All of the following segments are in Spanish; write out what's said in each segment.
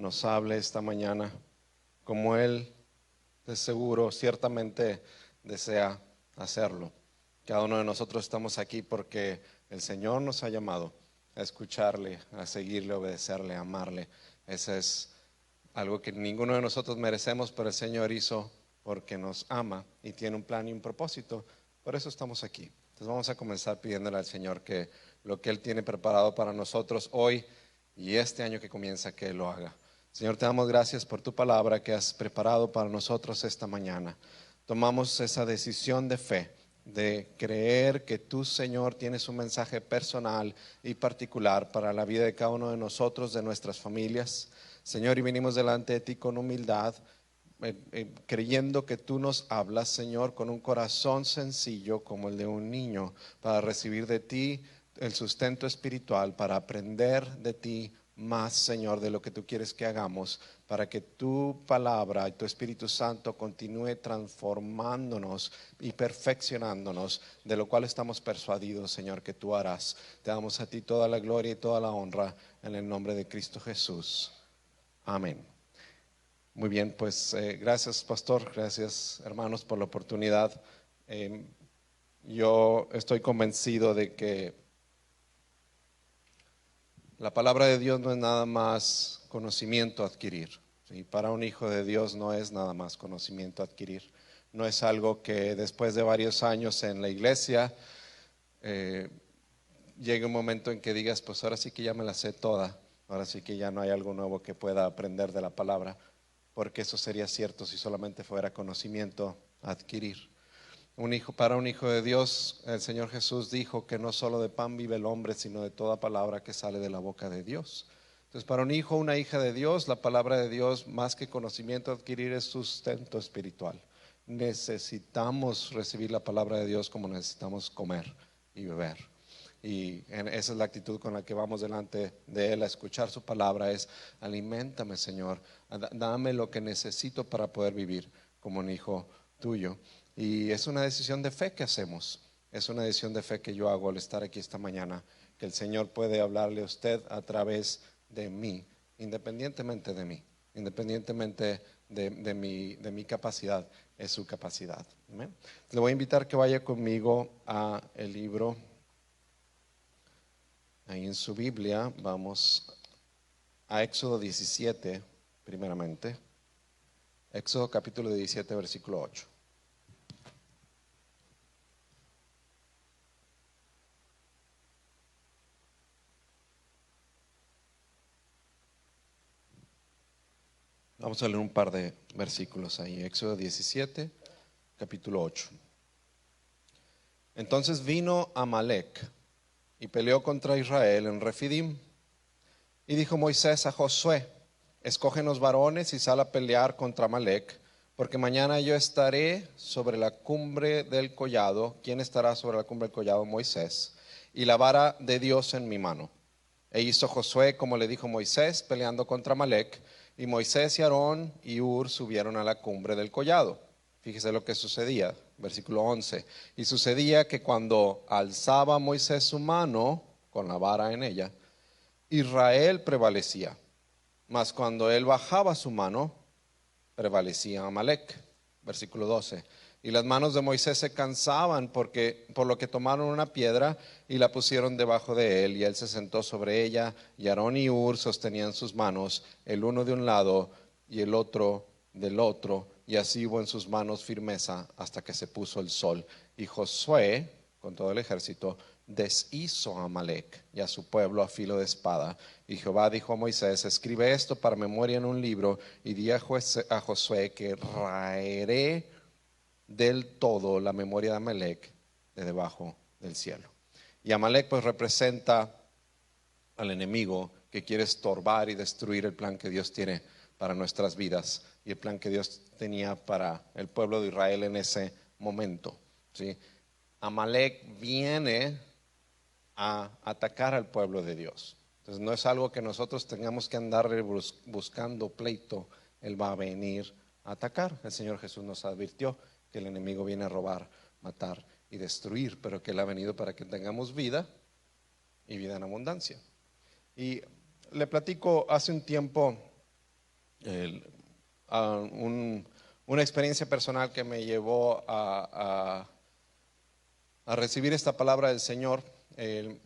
nos hable esta mañana, como Él de seguro, ciertamente desea hacerlo. Cada uno de nosotros estamos aquí porque el Señor nos ha llamado a escucharle, a seguirle, a obedecerle, a amarle. Ese es algo que ninguno de nosotros merecemos, pero el Señor hizo porque nos ama y tiene un plan y un propósito. Por eso estamos aquí. Entonces vamos a comenzar pidiéndole al Señor que lo que Él tiene preparado para nosotros hoy y este año que comienza, que Él lo haga. Señor, te damos gracias por tu palabra que has preparado para nosotros esta mañana. Tomamos esa decisión de fe, de creer que tú, Señor, tienes un mensaje personal y particular para la vida de cada uno de nosotros, de nuestras familias. Señor, y venimos delante de ti con humildad, creyendo que tú nos hablas, Señor, con un corazón sencillo como el de un niño, para recibir de ti el sustento espiritual, para aprender de ti más, Señor, de lo que tú quieres que hagamos, para que tu palabra y tu Espíritu Santo continúe transformándonos y perfeccionándonos, de lo cual estamos persuadidos, Señor, que tú harás. Te damos a ti toda la gloria y toda la honra en el nombre de Cristo Jesús. Amén. Muy bien, pues gracias, pastor, gracias, hermanos, por la oportunidad. Yo estoy convencido de que la palabra de Dios no es nada más conocimiento a adquirir, ¿sí? Para un hijo de Dios no es nada más conocimiento a adquirir. No es algo que después de varios años en la iglesia llegue un momento en que digas, pues ahora sí que ya me la sé toda, ahora sí que ya no hay algo nuevo que pueda aprender de la palabra, porque eso sería cierto si solamente fuera conocimiento a adquirir. Para un hijo de Dios, el Señor Jesús dijo que no solo de pan vive el hombre, sino de toda palabra que sale de la boca de Dios. Entonces, para un hijo o una hija de Dios, la palabra de Dios, más que conocimiento a adquirir, es sustento espiritual. Necesitamos recibir la palabra de Dios como necesitamos comer y beber. Y esa es la actitud con la que vamos delante de Él a escuchar su palabra, es: aliméntame, Señor, dame lo que necesito para poder vivir como un hijo tuyo. Y es una decisión de fe que hacemos, es una decisión de fe que yo hago al estar aquí esta mañana, que el Señor puede hablarle a usted a través de mí, independientemente de mí, independientemente de mi capacidad, es su capacidad. ¿Amén? Le voy a invitar que vaya conmigo a el libro. Ahí en su Biblia vamos a Éxodo 17, primeramente. Éxodo capítulo 17, versículo 8. Vamos a leer un par de versículos ahí. Éxodo 17, capítulo 8. Entonces vino Amalec y peleó contra Israel en Refidim. Y dijo Moisés a Josué: escógenos varones y sal a pelear contra Amalec, porque mañana yo estaré sobre la cumbre del collado. ¿Quién estará sobre la cumbre del collado? Moisés. Y la vara de Dios en mi mano. E hizo Josué como le dijo Moisés, peleando contra Amalec. Y Moisés y Aarón y Hur subieron a la cumbre del collado. Fíjese lo que sucedía, versículo 11. Y sucedía que cuando alzaba Moisés su mano con la vara en ella, Israel prevalecía, mas cuando él bajaba su mano, prevalecía Amalec. Versículo 12. Y las manos de Moisés se cansaban por lo que tomaron una piedra y la pusieron debajo de él, y él se sentó sobre ella, y Aarón y Hur sostenían sus manos, el uno de un lado y el otro del otro, y así hubo en sus manos firmeza hasta que se puso el sol. Y Josué, con todo el ejército, deshizo a Amalec y a su pueblo a filo de espada. Y Jehová dijo a Moisés: escribe esto para memoria en un libro, y di a Josué que raeré del todo la memoria de Amalec de debajo del cielo. Y Amalec pues representa al enemigo que quiere estorbar y destruir el plan que Dios tiene para nuestras vidas y el plan que Dios tenía para el pueblo de Israel en ese momento, ¿sí? Amalec viene a atacar al pueblo de Dios. Entonces no es algo que nosotros tengamos que andar buscando pleito. Él va a venir a atacar. El Señor Jesús nos advirtió que el enemigo viene a robar, matar y destruir, pero que Él ha venido para que tengamos vida y vida en abundancia. Y le platico, hace un tiempo el- a una experiencia personal que me llevó a recibir esta palabra del Señor.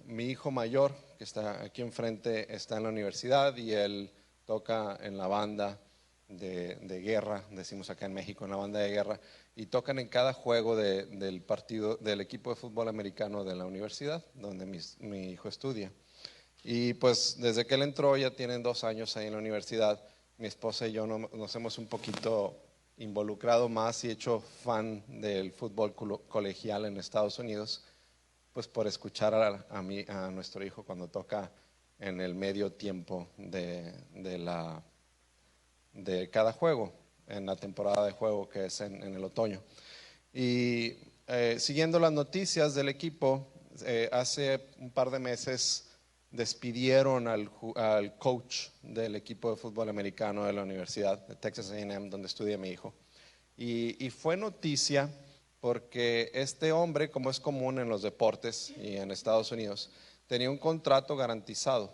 Mi hijo mayor, que está aquí enfrente, está en la universidad y él toca en la banda de guerra, decimos acá en México, en la banda de guerra, y tocan en cada juego del partido del equipo de fútbol americano de la universidad, donde mi hijo estudia. Y pues desde que él entró, ya tienen 2 años ahí en la universidad, mi esposa y yo nos hemos un poquito involucrado más y hecho fan del fútbol colegial en Estados Unidos, pues por escuchar a nuestro hijo cuando toca en el medio tiempo de cada juego, en la temporada de juego que es en el otoño. Y siguiendo las noticias del equipo, hace un par de meses despidieron al coach del equipo de fútbol americano de la Universidad de Texas A&M, donde estudia mi hijo. Y fue noticia porque este hombre, como es común en los deportes y en Estados Unidos, tenía un contrato garantizado.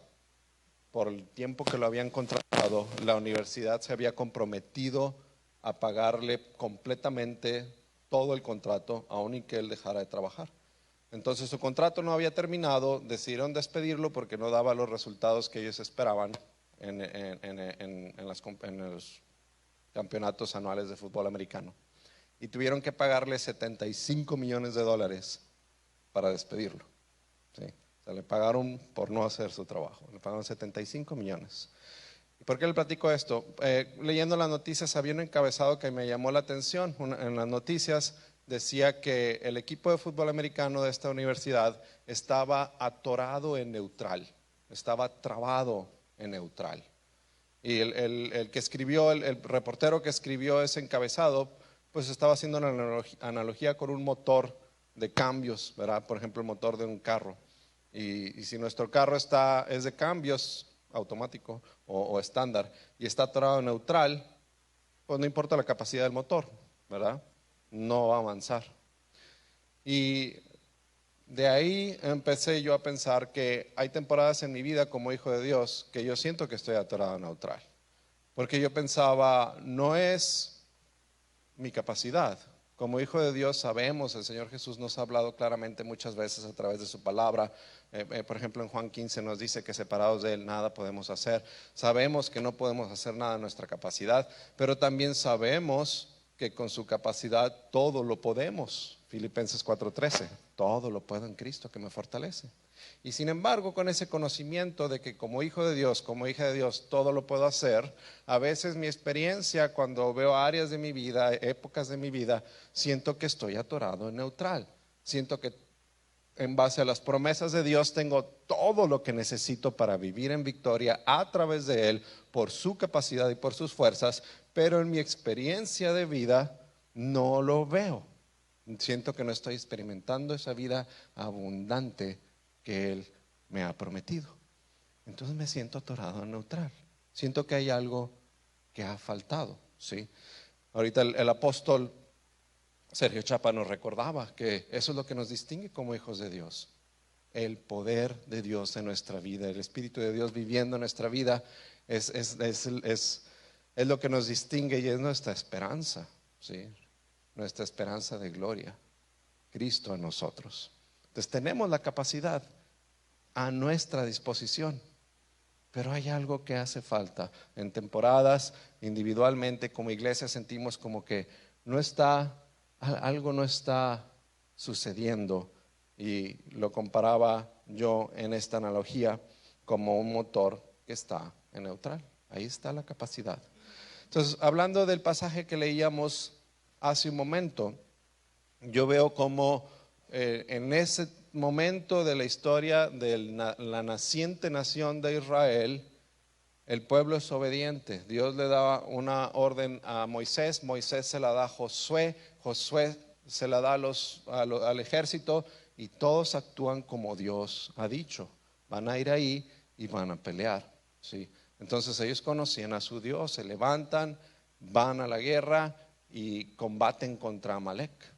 Por el tiempo que lo habían contratado, la universidad se había comprometido a pagarle completamente todo el contrato, aun y que él dejara de trabajar. Entonces su contrato no había terminado, decidieron despedirlo porque no daba los resultados que ellos esperaban en los campeonatos anuales de fútbol americano. Y tuvieron que pagarle $75 millones para despedirlo. ¿Sí? O sea, le pagaron por no hacer su trabajo, le pagaron 75 millones. ¿Y por qué le platico esto? Leyendo las noticias había un encabezado que me llamó la atención. En las noticias decía que el equipo de fútbol americano de esta universidad estaba atorado en neutral, estaba trabado en neutral. Y el que escribió, el reportero que escribió ese encabezado, pues estaba haciendo una analogía con un motor de cambios, ¿verdad? Por ejemplo, el motor de un carro. Y si nuestro carro es de cambios automático o estándar y está atorado en neutral, pues no importa la capacidad del motor, ¿verdad? No va a avanzar. Y de ahí empecé yo a pensar que hay temporadas en mi vida como hijo de Dios que yo siento que estoy atorado en neutral. Porque yo pensaba, no es mi capacidad. Como hijo de Dios sabemos, el Señor Jesús nos ha hablado claramente muchas veces a través de su palabra. Por ejemplo, en Juan 15 nos dice que separados de Él nada podemos hacer. Sabemos que no podemos hacer nada en nuestra capacidad, pero también sabemos que con su capacidad todo lo podemos. Filipenses 4:13, todo lo puedo en Cristo que me fortalece. Y sin embargo, con ese conocimiento de que como hijo de Dios, como hija de Dios, todo lo puedo hacer, a veces mi experiencia cuando veo áreas de mi vida, épocas de mi vida, siento que estoy atorado en neutral. Siento que en base a las promesas de Dios tengo todo lo que necesito para vivir en victoria a través de Él, por su capacidad y por sus fuerzas, pero en mi experiencia de vida no lo veo. Siento que no estoy experimentando esa vida abundante que Él me ha prometido. Entonces me siento atorado en neutral. Siento que hay algo que ha faltado, ¿sí? Ahorita el apóstol Sergio Chapa nos recordaba que eso es lo que nos distingue como hijos de Dios. El poder de Dios en nuestra vida, el Espíritu de Dios viviendo en nuestra vida es lo que nos distingue y es nuestra esperanza, ¿sí? Nuestra esperanza de gloria, Cristo en nosotros. Entonces tenemos la capacidad a nuestra disposición, pero hay algo que hace falta. En temporadas, individualmente, como iglesia, sentimos como que algo no está sucediendo. Y lo comparaba yo en esta analogía como un motor que está en neutral. Ahí está la capacidad. Entonces, hablando del pasaje que leíamos hace un momento, yo veo como en ese momento de la historia de la naciente nación de Israel, el pueblo es obediente. Dios le da una orden a Moisés, Moisés se la da a Josué, Josué se la da al ejército y todos actúan como Dios ha dicho. Van a ir ahí y van a pelear, ¿sí? Entonces ellos conocían a su Dios, se levantan, van a la guerra y combaten contra Amalek.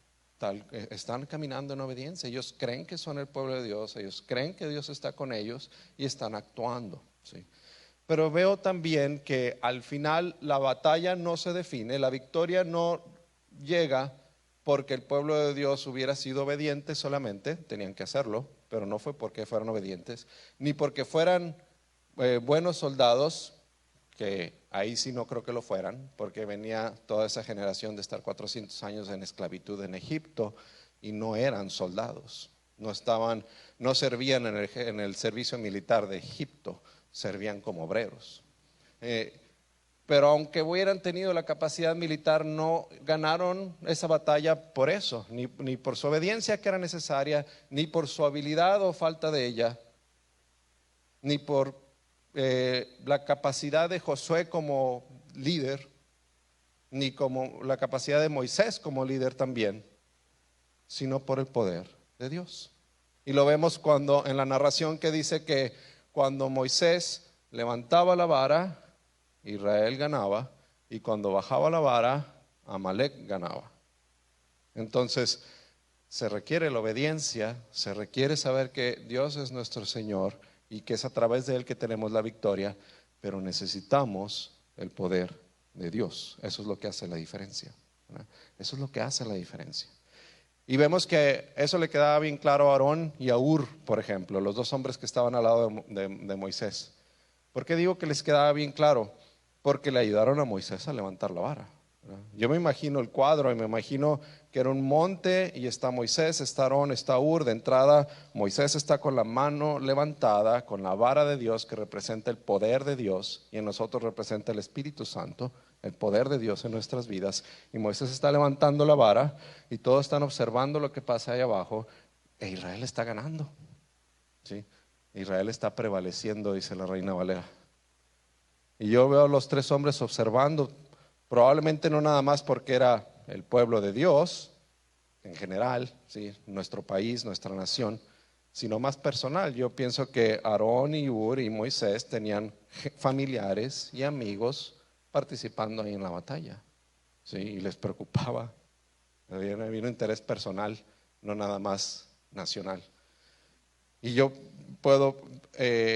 Están caminando en obediencia. Ellos creen que son el pueblo de Dios, ellos creen que Dios está con ellos y están actuando, ¿sí? pero veo también que al final la batalla no se define, la victoria no llega porque el pueblo de Dios hubiera sido obediente solamente, tenían que hacerlo, pero no fue porque fueran obedientes, ni porque fueran buenos soldados, que ahí sí no creo que lo fueran, porque venía toda esa generación de estar 400 años en esclavitud en Egipto y no eran soldados, no servían en el servicio militar de Egipto, servían como obreros. Pero aunque hubieran tenido la capacidad militar, no ganaron esa batalla por eso, ni por su obediencia que era necesaria, ni por su habilidad o falta de ella, ni por la capacidad de Josué como líder, ni como la capacidad de Moisés como líder también, sino por el poder de Dios. Y lo vemos cuando en la narración que dice que cuando Moisés levantaba la vara, Israel ganaba, y cuando bajaba la vara, Amalek ganaba. Entonces, se requiere la obediencia, se requiere saber que Dios es nuestro Señor y que es a través de Él que tenemos la victoria, pero necesitamos el poder de Dios. Eso es lo que hace la diferencia, ¿verdad? Eso es lo que hace la diferencia. Y vemos que eso le quedaba bien claro a Aarón y a Hur, por ejemplo, los dos hombres que estaban al lado de Moisés. ¿Por qué digo que les quedaba bien claro? Porque le ayudaron a Moisés a levantar la vara, ¿verdad? Yo me imagino el cuadro y me imagino que era un monte y está Moisés, está Aarón, está Hur. De entrada, Moisés está con la mano levantada, con la vara de Dios que representa el poder de Dios, y en nosotros representa el Espíritu Santo, el poder de Dios en nuestras vidas. Y Moisés está levantando la vara y todos están observando lo que pasa ahí abajo, e Israel está ganando, ¿sí? Israel está prevaleciendo, dice la Reina Valera. Y yo veo a los tres hombres observando, probablemente no nada más porque era el pueblo de Dios en general, ¿sí? Nuestro país, nuestra nación, sino más personal. Yo pienso que Aarón y Hur y Moisés tenían familiares y amigos participando ahí en la batalla, ¿sí? Y les preocupaba, había un interés personal, no nada más nacional. Y yo puedo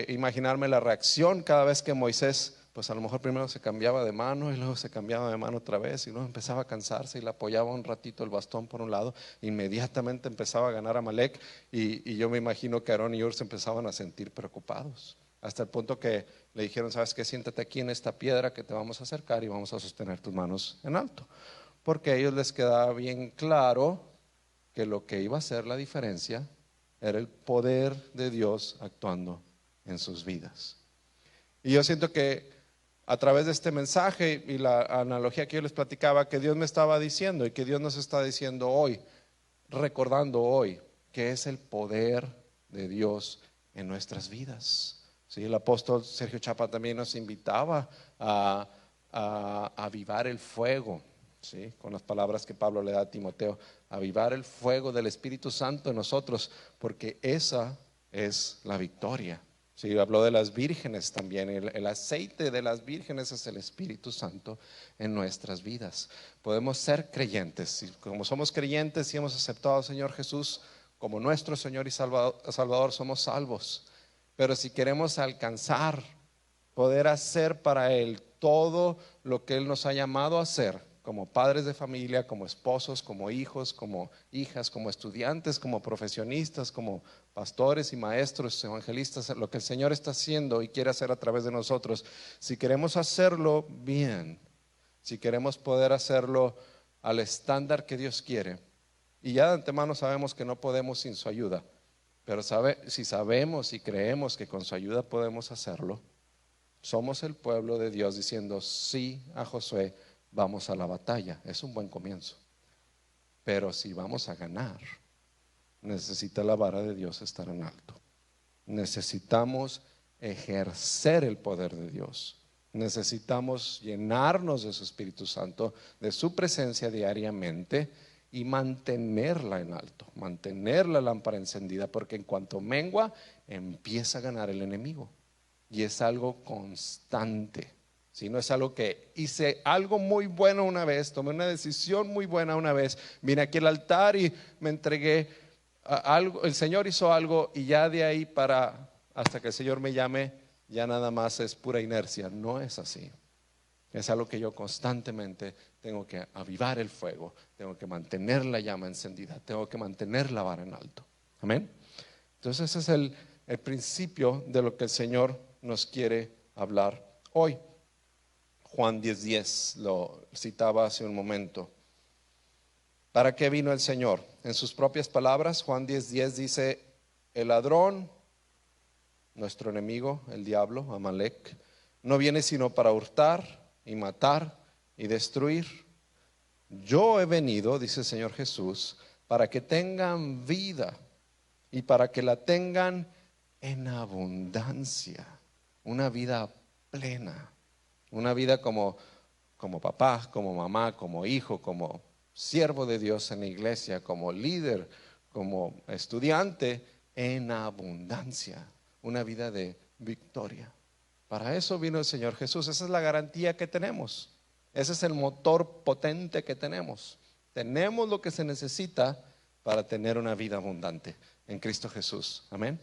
imaginarme la reacción cada vez que Moisés, pues a lo mejor primero se cambiaba de mano y luego se cambiaba de mano otra vez y luego empezaba a cansarse y le apoyaba un ratito el bastón por un lado, inmediatamente empezaba a ganar a Amalek, y yo me imagino que Aarón y Hur se empezaban a sentir preocupados, hasta el punto que le dijeron: ¿sabes qué? Siéntate aquí en esta piedra que te vamos a acercar y vamos a sostener tus manos en alto, porque a ellos les quedaba bien claro que lo que iba a hacer la diferencia era el poder de Dios actuando en sus vidas. Y yo siento que a través de este mensaje y la analogía que yo les platicaba, que Dios me estaba diciendo y que Dios nos está diciendo hoy, recordando hoy, que es el poder de Dios en nuestras vidas. ¿Sí? El apóstol Sergio Chapa también nos invitaba a avivar el fuego, ¿sí? Con las palabras que Pablo le da a Timoteo, avivar el fuego del Espíritu Santo en nosotros, porque esa es la victoria. Sí, habló de las vírgenes también. El aceite de las vírgenes es el Espíritu Santo en nuestras vidas. Podemos ser creyentes, y como somos creyentes y hemos aceptado al Señor Jesús como nuestro Señor y Salvador, somos salvos. Pero si queremos alcanzar, poder hacer para Él todo lo que Él nos ha llamado a hacer, como padres de familia, como esposos, como hijos, como hijas, como estudiantes, como profesionistas, como pastores y maestros, evangelistas, lo que el Señor está haciendo y quiere hacer a través de nosotros, si queremos hacerlo bien, si queremos poder hacerlo al estándar que Dios quiere, y ya de antemano sabemos que no podemos sin su ayuda, pero si sabemos y creemos que con su ayuda podemos hacerlo, somos el pueblo de Dios diciendo sí a Josué: vamos a la batalla. Es un buen comienzo, pero si vamos a ganar, necesita la vara de Dios estar en alto. Necesitamos ejercer el poder de Dios. Necesitamos llenarnos de su Espíritu Santo, de su presencia diariamente, y mantenerla en alto, mantener la lámpara encendida, porque en cuanto mengua, empieza a ganar el enemigo. Y es algo constante. Si no es algo que hice algo muy bueno una vez, tomé una decisión muy buena una vez, vine aquí al altar y me entregué a algo, el Señor hizo algo, y ya de ahí para hasta que el Señor me llame, ya nada más es pura inercia. No es así. Es algo que yo constantemente tengo que avivar el fuego, tengo que mantener la llama encendida, tengo que mantener la vara en alto. Amén. Entonces ese es el principio de lo que el Señor nos quiere hablar hoy. Juan 10:10 lo citaba hace un momento. ¿Para qué vino el Señor? En sus propias palabras, Juan 10:10 dice: el ladrón, nuestro enemigo, el diablo, Amalek, no viene sino para hurtar y matar y destruir. Yo he venido, dice el Señor Jesús, para que tengan vida y para que la tengan en abundancia. Una vida plena, una vida como papá, como mamá, como hijo, como siervo de Dios en la iglesia, como líder, como estudiante, en abundancia. Una vida de victoria. Para eso vino el Señor Jesús. Esa es la garantía que tenemos. Ese es el motor potente que tenemos. Tenemos lo que se necesita para tener una vida abundante en Cristo Jesús. Amén.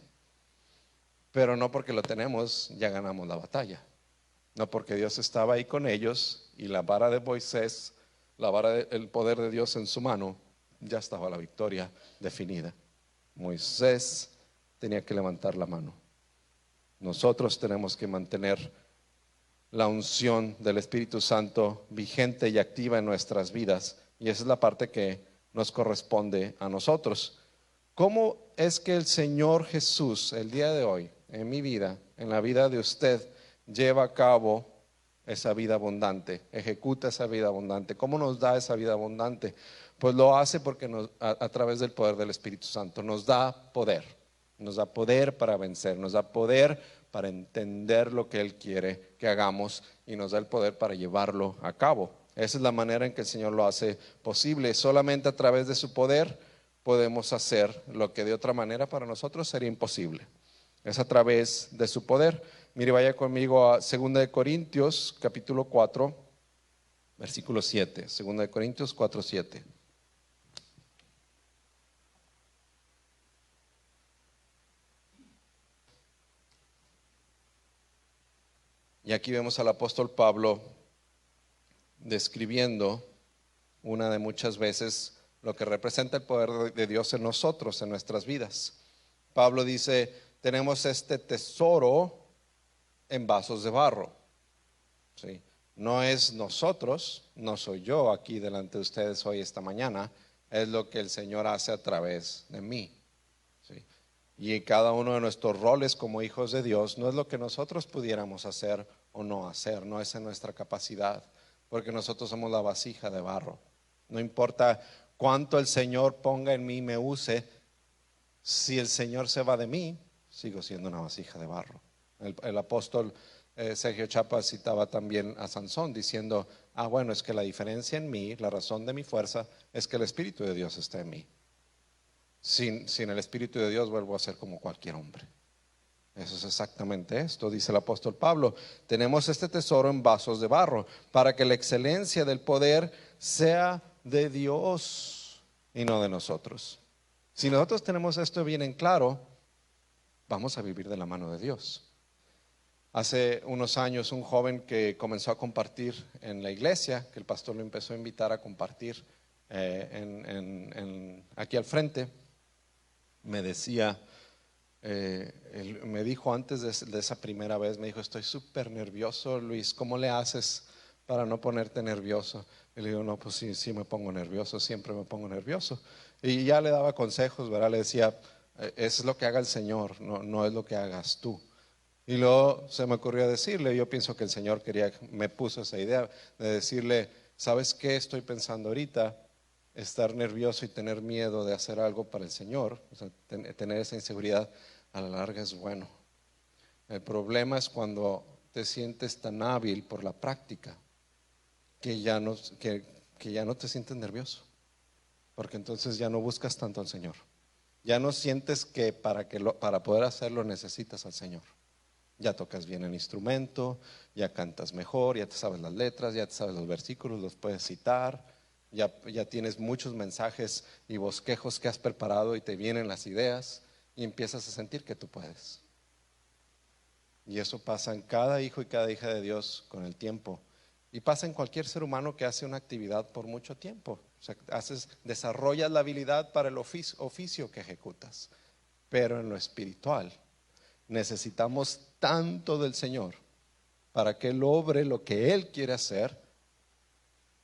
Pero no porque lo tenemos ya ganamos la batalla. No porque Dios estaba ahí con ellos y la vara de Moisés, el poder de Dios en su mano, ya estaba la victoria definida. Moisés tenía que levantar la mano. Nosotros tenemos que mantener la unción del Espíritu Santo vigente y activa en nuestras vidas, y esa es la parte que nos corresponde a nosotros. ¿Cómo es que el Señor Jesús el día de hoy, en mi vida, en la vida de usted, lleva a cabo esa vida abundante, ejecuta esa vida abundante? ¿Cómo nos da esa vida abundante? Pues lo hace porque a través del poder del Espíritu Santo nos da poder para vencer, nos da poder para entender lo que Él quiere que hagamos y nos da el poder para llevarlo a cabo. Esa es la manera en que el Señor lo hace posible. Solamente a través de su poder podemos hacer lo que de otra manera para nosotros sería imposible. Es a través de su poder. Mire, vaya conmigo a 2 de Corintios capítulo 4, versículo 7. 2 de Corintios 4:7. Y aquí vemos al apóstol Pablo describiendo una de muchas veces lo que representa el poder de Dios en nosotros, en nuestras vidas. Pablo dice: tenemos este tesoro en vasos de barro. ¿Sí? No es nosotros, no soy yo aquí delante de ustedes hoy esta mañana, es lo que el Señor hace a través de mí. ¿Sí? Y cada uno de nuestros roles como hijos de Dios no es lo que nosotros pudiéramos hacer o no hacer, no es en nuestra capacidad, porque nosotros somos la vasija de barro. No importa cuánto el Señor ponga en mí y me use, si el Señor se va de mí, sigo siendo una vasija de barro. El apóstol Sergio Chapa citaba también a Sansón diciendo: bueno, es que la diferencia en mí, la razón de mi fuerza, es que el Espíritu de Dios está en mí. Sin el Espíritu de Dios vuelvo a ser como cualquier hombre. Eso es exactamente esto, dice el apóstol Pablo. Tenemos este tesoro en vasos de barro para que la excelencia del poder sea de Dios y no de nosotros. Si nosotros tenemos esto bien en claro, vamos a vivir de la mano de Dios. Hace unos años un joven que comenzó a compartir en la iglesia, que el pastor lo empezó a invitar a compartir aquí al frente, me decía, me dijo antes de esa primera vez, me dijo: estoy súper nervioso, Luis, ¿cómo le haces para no ponerte nervioso? Y le digo: no, pues sí me pongo nervioso, siempre me pongo nervioso. Y ya le daba consejos, ¿verdad? Le decía: eso es lo que haga el Señor, no es lo que hagas tú. Y luego se me ocurrió decirle, yo pienso que el Señor me puso esa idea de decirle: ¿sabes qué estoy pensando ahorita? Estar nervioso y tener miedo de hacer algo para el Señor, o sea, tener esa inseguridad, a la larga es bueno. El problema es cuando te sientes tan hábil por la práctica que ya no te sientes nervioso, porque entonces ya no buscas tanto al Señor. Ya no sientes que para poder hacerlo necesitas al Señor. Ya tocas bien el instrumento, ya cantas mejor, ya te sabes las letras, ya te sabes los versículos, los puedes citar, ya tienes muchos mensajes y bosquejos que has preparado y te vienen las ideas y empiezas a sentir que tú puedes. Y eso pasa en cada hijo y cada hija de Dios con el tiempo. Y pasa en cualquier ser humano que hace una actividad por mucho tiempo. O sea, desarrollas la habilidad para el oficio que ejecutas. Pero en lo espiritual necesitamos tanto del Señor para que Él obre lo que Él quiere hacer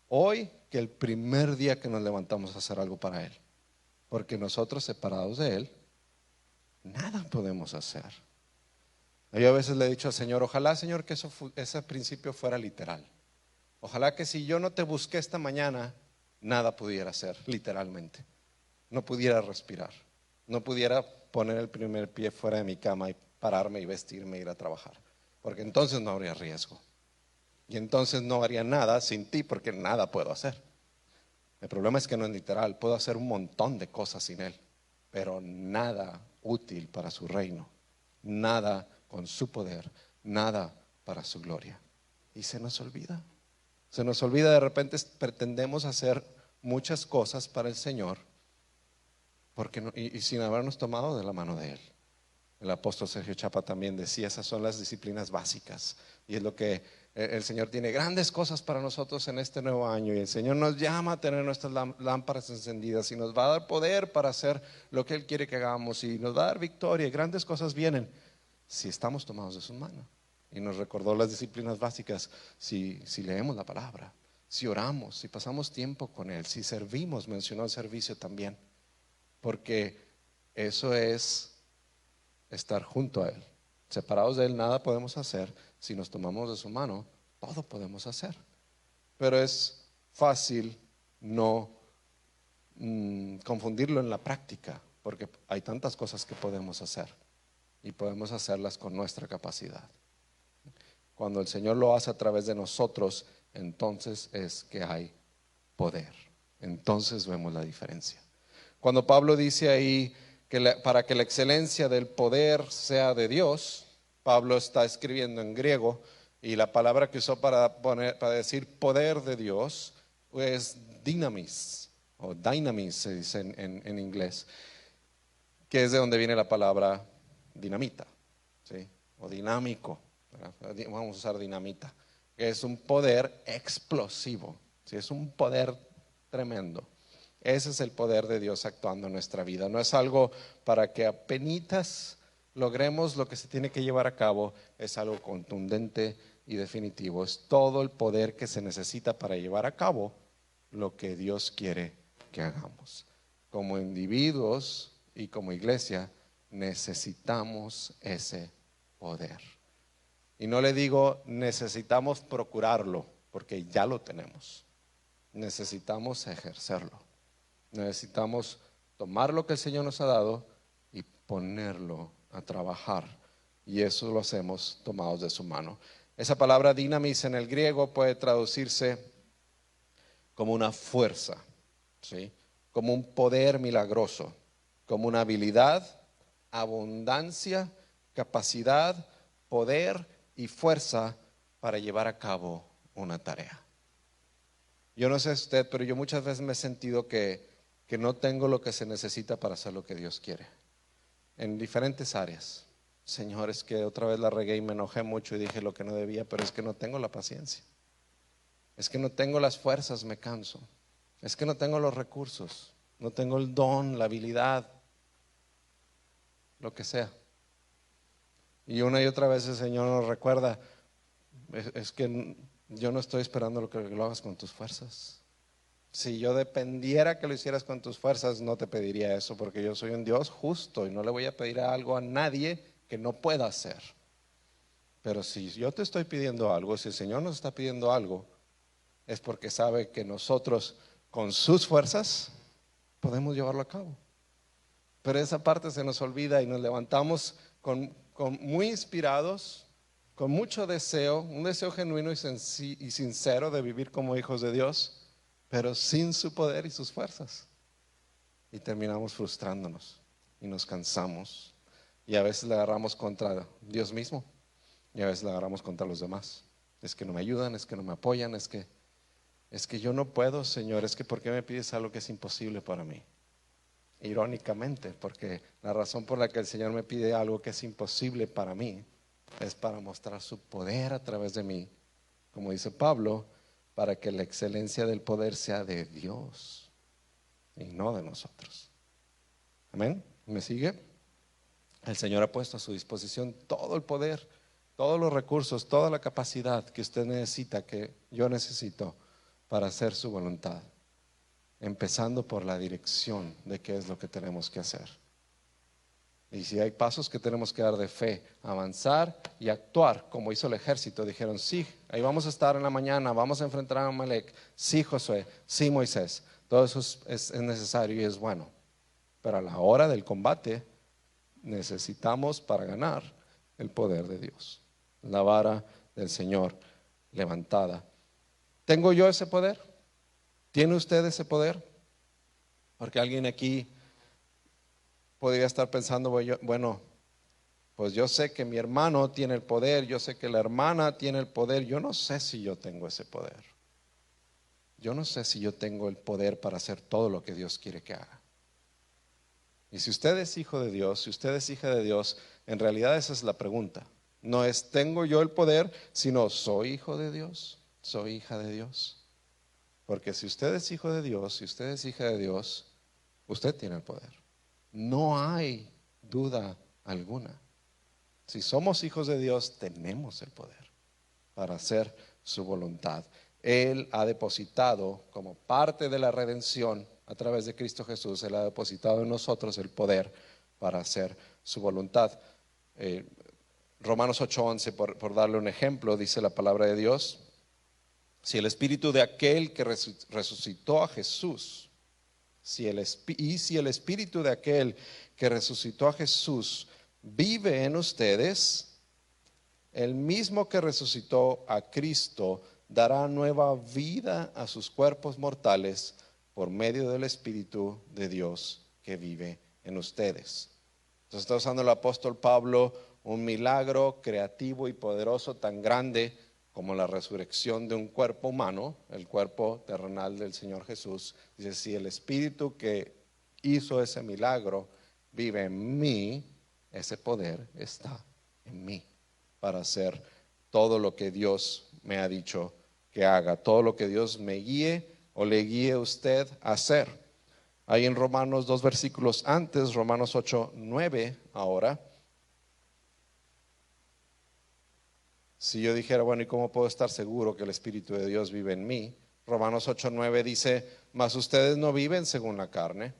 hoy, que el primer día que nos levantamos a hacer algo para Él. Porque nosotros, separados de Él, nada podemos hacer. Yo a veces le he dicho al Señor, ojalá, Señor, que ese principio fuera literal. Ojalá que si yo no te busqué esta mañana, nada pudiera hacer, literalmente. No pudiera respirar, no pudiera poner el primer pie fuera de mi cama y pararme y vestirme e ir a trabajar. Porque entonces no habría riesgo. Y entonces no haría nada sin ti, porque nada puedo hacer. El problema es que no es literal, puedo hacer un montón de cosas sin Él, pero nada útil para su reino, nada con su poder, nada para su gloria. Y se nos olvida. Se nos olvida, de repente pretendemos hacer muchas cosas para el Señor porque y sin habernos tomado de la mano de Él. El apóstol Sergio Chapa también decía, esas son las disciplinas básicas. Y es lo que el Señor tiene grandes cosas para nosotros en este nuevo año. Y el Señor nos llama a tener nuestras lámparas encendidas y nos va a dar poder para hacer lo que Él quiere que hagamos. Y nos va a dar victoria. Y grandes cosas vienen si estamos tomados de su mano. Y nos recordó las disciplinas básicas, si leemos la palabra, si oramos, si pasamos tiempo con Él, si servimos, mencionó el servicio también, porque eso es estar junto a Él. Separados de Él nada podemos hacer, si nos tomamos de su mano, todo podemos hacer. Pero es fácil no confundirlo en la práctica, porque hay tantas cosas que podemos hacer y podemos hacerlas con nuestra capacidad. Cuando el Señor lo hace a través de nosotros, entonces es que hay poder. Entonces vemos la diferencia. Cuando Pablo dice ahí que para que la excelencia del poder sea de Dios, Pablo está escribiendo en griego y la palabra que usó para decir poder de Dios es dynamis o dynamis se dice en inglés, que es de donde viene la palabra dinamita, ¿sí? O dinámico. Vamos a usar dinamita, que es un poder explosivo, ¿sí? Es un poder tremendo. Ese es el poder de Dios actuando en nuestra vida. No es algo para que apenitas logremos lo que se tiene que llevar a cabo, es algo contundente y definitivo. Es todo el poder que se necesita para llevar a cabo lo que Dios quiere que hagamos. Como individuos y como iglesia necesitamos ese poder. Y no le digo necesitamos procurarlo, porque ya lo tenemos. Necesitamos ejercerlo. Necesitamos tomar lo que el Señor nos ha dado y ponerlo a trabajar. Y eso lo hacemos tomados de su mano. Esa palabra dinamis en el griego puede traducirse como una fuerza, ¿sí? Como un poder milagroso, como una habilidad, abundancia, capacidad, poder y fuerza para llevar a cabo una tarea. Yo no sé usted, pero yo muchas veces me he sentido que no tengo lo que se necesita para hacer lo que Dios quiere, en diferentes áreas. Señor, es que otra vez la regué y me enojé mucho y dije lo que no debía, pero es que no tengo la paciencia. Es que no tengo las fuerzas, me canso. Es que no tengo los recursos, no tengo el don, la habilidad, lo que sea. Y una y otra vez el Señor nos recuerda, es que yo no estoy esperando lo que lo hagas con tus fuerzas. Si yo dependiera que lo hicieras con tus fuerzas, no te pediría eso, porque yo soy un Dios justo y no le voy a pedir algo a nadie que no pueda hacer. Pero si yo te estoy pidiendo algo, si el Señor nos está pidiendo algo, es porque sabe que nosotros con sus fuerzas podemos llevarlo a cabo. Pero esa parte se nos olvida y nos levantamos muy inspirados, con mucho deseo, un deseo genuino y sincero de vivir como hijos de Dios, pero sin su poder y sus fuerzas. Y terminamos frustrándonos y nos cansamos. Y a veces le agarramos contra Dios mismo y a veces le agarramos contra los demás. Es que no me ayudan, es que no me apoyan, es que yo no puedo, Señor, es que ¿por qué me pides algo que es imposible para mí? Irónicamente, porque la razón por la que el Señor me pide algo que es imposible para mí es para mostrar su poder a través de mí, como dice Pablo, para que la excelencia del poder sea de Dios y no de nosotros. Amén. ¿Me sigue? El Señor ha puesto a su disposición todo el poder, todos los recursos, toda la capacidad que usted necesita, que yo necesito para hacer su voluntad, empezando por la dirección de qué es lo que tenemos que hacer. Y si hay pasos que tenemos que dar de fe, avanzar y actuar como hizo el ejército. Dijeron, sí, ahí vamos a estar en la mañana, vamos a enfrentar a Amalek. Sí, Josué, sí, Moisés. Todo eso es necesario y es bueno. Pero a la hora del combate necesitamos, para ganar, el poder de Dios, la vara del Señor levantada. ¿Tengo yo ese poder? ¿Tiene usted ese poder? Porque alguien aquí podría estar pensando, bueno, pues yo sé que mi hermano tiene el poder, yo sé que la hermana tiene el poder, yo no sé si yo tengo ese poder. Yo no sé si yo tengo el poder para hacer todo lo que Dios quiere que haga. Y si usted es hijo de Dios, si usted es hija de Dios, en realidad esa es la pregunta. No es tengo yo el poder, sino soy hijo de Dios, soy hija de Dios. Porque si usted es hijo de Dios, si usted es hija de Dios, usted tiene el poder. No hay duda alguna. Si somos hijos de Dios, tenemos el poder para hacer su voluntad. Él ha depositado como parte de la redención a través de Cristo Jesús, Él ha depositado en nosotros el poder para hacer su voluntad. Romanos 8:11, por darle un ejemplo, dice la palabra de Dios: si el espíritu de aquel que resucitó a Jesús, si el espíritu de aquel que resucitó a Jesús vive en ustedes, el mismo que resucitó a Cristo dará nueva vida a sus cuerpos mortales por medio del Espíritu de Dios que vive en ustedes. Entonces está usando el apóstol Pablo un milagro creativo y poderoso tan grande como la resurrección de un cuerpo humano, el cuerpo terrenal del Señor Jesús. Dice, si el Espíritu que hizo ese milagro vive en mí, ese poder está en mí para hacer todo lo que Dios me ha dicho que haga, todo lo que Dios me guíe o le guíe a usted a hacer. Ahí en Romanos 2 versículos antes, Romanos 8:9 ahora. Si yo dijera, bueno, ¿y cómo puedo estar seguro que el Espíritu de Dios vive en mí? Romanos 8:9 dice, mas ustedes no viven según la carne,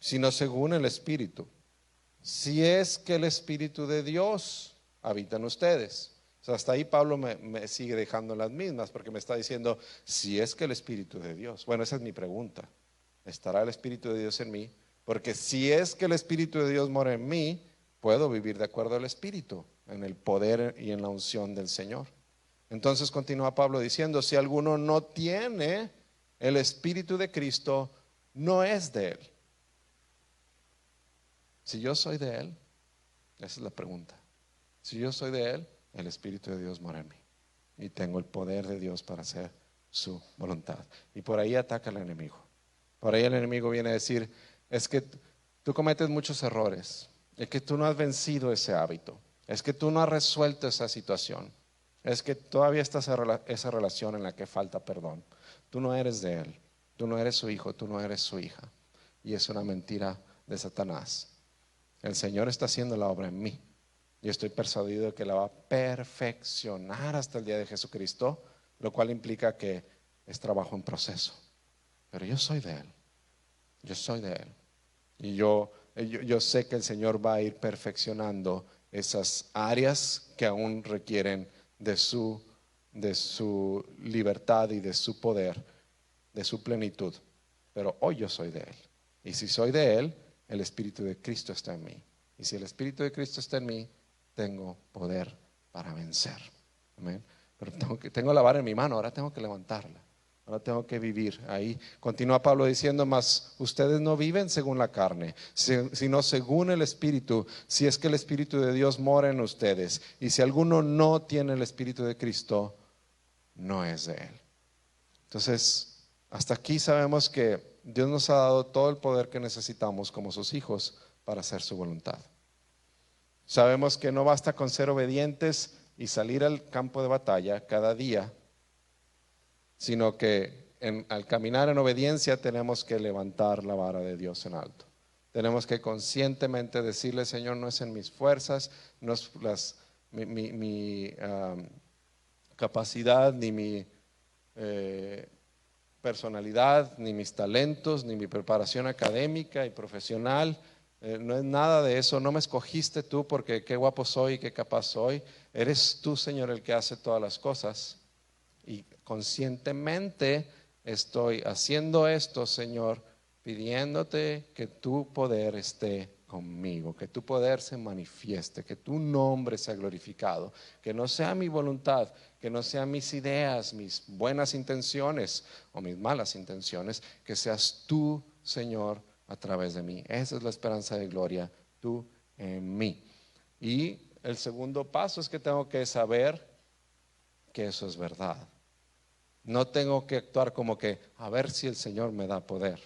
sino según el Espíritu. Si es que el Espíritu de Dios habita en ustedes. O sea, hasta ahí Pablo me sigue dejando las mismas, porque me está diciendo, si es que el Espíritu de Dios. Bueno, esa es mi pregunta. ¿Estará el Espíritu de Dios en mí? Porque si es que el Espíritu de Dios mora en mí, puedo vivir de acuerdo al Espíritu, en el poder y en la unción del Señor. Entonces continúa Pablo diciendo, si alguno no tiene el Espíritu de Cristo, no es de él. Si yo soy de él, esa es la pregunta. Si yo soy de él, el Espíritu de Dios mora en mí y tengo el poder de Dios para hacer su voluntad. Y por ahí ataca el enemigo. Por ahí el enemigo viene a decir, es que tú cometes muchos errores, es que tú no has vencido ese hábito, es que tú no has resuelto esa situación, es que todavía está esa relación en la que falta perdón. Tú no eres de él, tú no eres su hijo, tú no eres su hija. Y es una mentira de Satanás. El Señor está haciendo la obra en mí. Yo estoy persuadido de que la va a perfeccionar hasta el día de Jesucristo, lo cual implica que es trabajo en proceso. Pero yo soy de Él, yo soy de Él. Y yo sé que el Señor va a ir perfeccionando esas áreas que aún requieren de su libertad y de su poder, de su plenitud. Pero hoy yo soy de Él. Y si soy de Él, el Espíritu de Cristo está en mí. Y si el Espíritu de Cristo está en mí, tengo poder para vencer. Amén. Pero tengo la vara en mi mano, ahora tengo que levantarla. Ahora tengo que vivir ahí. Continúa Pablo diciendo, mas ustedes no viven según la carne, sino según el Espíritu, si es que el Espíritu de Dios mora en ustedes. Y si alguno no tiene el Espíritu de Cristo, no es de él. Entonces, hasta aquí sabemos que Dios nos ha dado todo el poder que necesitamos como sus hijos para hacer su voluntad. Sabemos que no basta con ser obedientes y salir al campo de batalla cada día, sino que al caminar en obediencia tenemos que levantar la vara de Dios en alto. Tenemos que conscientemente decirle, Señor, no es en mis fuerzas, no es mi capacidad, ni mi personalidad, ni mis talentos, ni mi preparación académica y profesional. No es nada de eso. No me escogiste tú porque qué guapo soy, qué capaz soy. Eres tú, Señor, el que hace todas las cosas. Y conscientemente estoy haciendo esto, Señor, pidiéndote que tu poder esté conmigo, que tu poder se manifieste, que tu nombre sea glorificado, que no sea mi voluntad, que no sean mis ideas, mis buenas intenciones o mis malas intenciones, que seas tú, Señor, a través de mí. Esa es la esperanza de gloria, tú en mí. Y el segundo paso es que tengo que saber que eso es verdad. No tengo que actuar como que a ver si el Señor me da poder.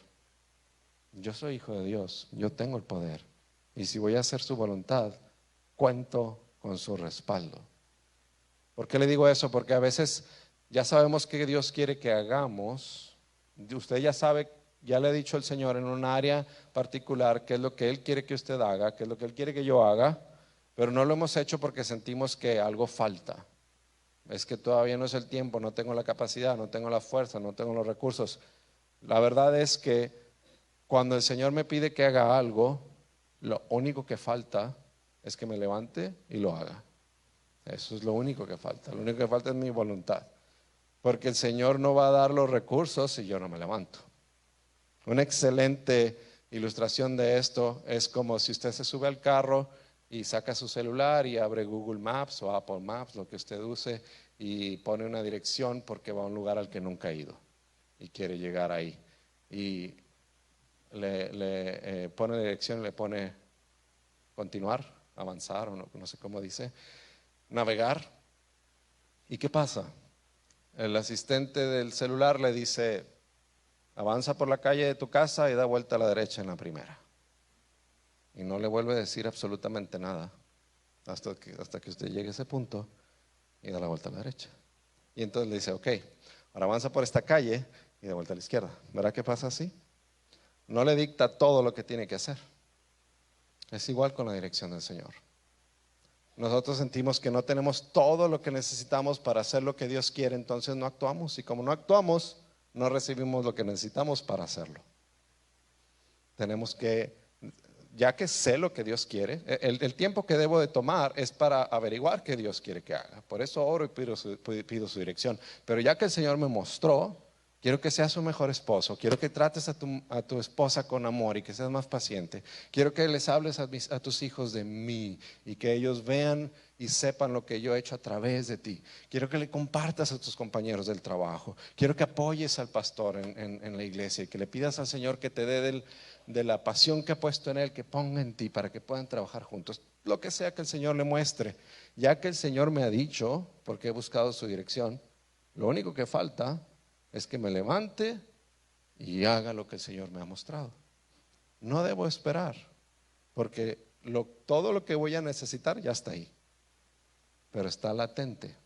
Yo soy hijo de Dios, yo tengo el poder. Y si voy a hacer su voluntad, cuento con su respaldo. ¿Por qué le digo eso? Porque a veces ya sabemos que Dios quiere que hagamos. Usted ya sabe, ya le ha dicho el Señor en un área particular qué es lo que Él quiere que usted haga, qué es lo que Él quiere que yo haga, pero no lo hemos hecho porque sentimos que algo falta. Es que todavía no es el tiempo, no tengo la capacidad, no tengo la fuerza, no tengo los recursos. La verdad es que cuando el Señor me pide que haga algo, lo único que falta es que me levante y lo haga. Eso es lo único que falta. Lo único que falta es mi voluntad. Porque el Señor no va a dar los recursos si yo no me levanto. Una excelente ilustración de esto es como si usted se sube al carro y saca su celular y abre Google Maps o Apple Maps, lo que usted use, y pone una dirección porque va a un lugar al que nunca ha ido y quiere llegar ahí. Y le pone dirección, le pone continuar, avanzar, o no sé cómo dice, navegar. ¿Y qué pasa? El asistente del celular le dice, avanza por la calle de tu casa y da vuelta a la derecha en la primera. Y no le vuelve a decir absolutamente nada hasta que usted llegue a ese punto y da la vuelta a la derecha. Y entonces le dice, ok, ahora avanza por esta calle y da vuelta a la izquierda. ¿Verdad que pasa así? No le dicta todo lo que tiene que hacer. Es igual con la dirección del Señor. Nosotros sentimos que no tenemos todo lo que necesitamos para hacer lo que Dios quiere, entonces no actuamos. Y como no actuamos, no recibimos lo que necesitamos para hacerlo. Tenemos que, ya que sé lo que Dios quiere, el tiempo que debo de tomar es para averiguar qué Dios quiere que haga. Por eso oro y pido su dirección. Pero ya que el Señor me mostró, quiero que seas un mejor esposo, quiero que trates a tu esposa con amor y que seas más paciente. Quiero que les hables a tus hijos de mí y que ellos vean y sepan lo que yo he hecho a través de ti. Quiero que le compartas a tus compañeros del trabajo. Quiero que apoyes al pastor en la iglesia y que le pidas al Señor que te dé de la pasión que ha puesto en él, que ponga en ti para que puedan trabajar juntos. Lo que sea que el Señor le muestre. Ya que el Señor me ha dicho, porque he buscado su dirección, lo único que falta es que me levante y haga lo que el Señor me ha mostrado. No debo esperar, porque todo lo que voy a necesitar ya está ahí, pero está latente,